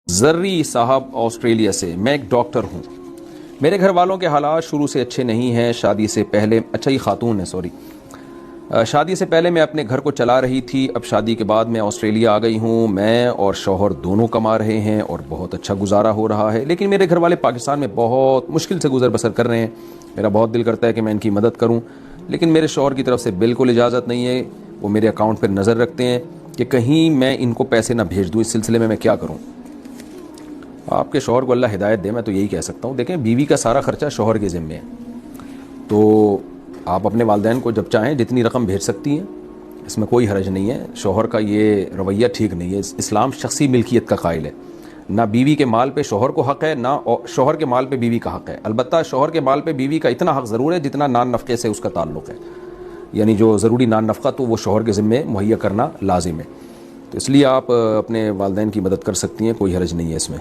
زرری صاحب آسٹریلیا سے، میں ایک ڈاکٹر ہوں، میرے گھر والوں کے حالات شروع سے اچھے نہیں ہیں۔ شادی سے پہلے، اچھا یہ خاتون ہے، سوری، شادی سے پہلے میں اپنے گھر کو چلا رہی تھی، اب شادی کے بعد میں آسٹریلیا آ گئی ہوں، میں اور شوہر دونوں کما رہے ہیں اور بہت اچھا گزارا ہو رہا ہے، لیکن میرے گھر والے پاکستان میں بہت مشکل سے گزر بسر کر رہے ہیں۔ میرا بہت دل کرتا ہے کہ میں ان کی مدد کروں، لیکن میرے شوہر کی طرف سے بالکل اجازت نہیں ہے۔ وہ میرے اکاؤنٹ پر نظر رکھتے ہیں کہ کہیں میں ان کو پیسے نہ بھیج دوں۔ اس سلسلے میں کیا کروں؟ آپ کے شوہر کو اللہ ہدایت دے، میں تو یہی کہہ سکتا ہوں۔ دیکھیں، بیوی کا سارا خرچہ شوہر کے ذمے ہے، تو آپ اپنے والدین کو جب چاہیں جتنی رقم بھیج سکتی ہیں، اس میں کوئی حرج نہیں ہے۔ شوہر کا یہ رویہ ٹھیک نہیں ہے۔ اسلام شخصی ملکیت کا قائل ہے، نہ بیوی کے مال پہ شوہر کو حق ہے، نہ شوہر کے مال پہ بیوی کا حق ہے۔ البتہ شوہر کے مال پہ بیوی کا اتنا حق ضرور ہے جتنا نان نفقے سے اس کا تعلق ہے، یعنی جو ضروری نان نفقہ تو وہ شوہر کے ذمے مہیا کرنا لازم ہے۔ تو اس لیے آپ اپنے والدین کی مدد کر سکتی ہیں، کوئی حرج نہیں ہے اس میں۔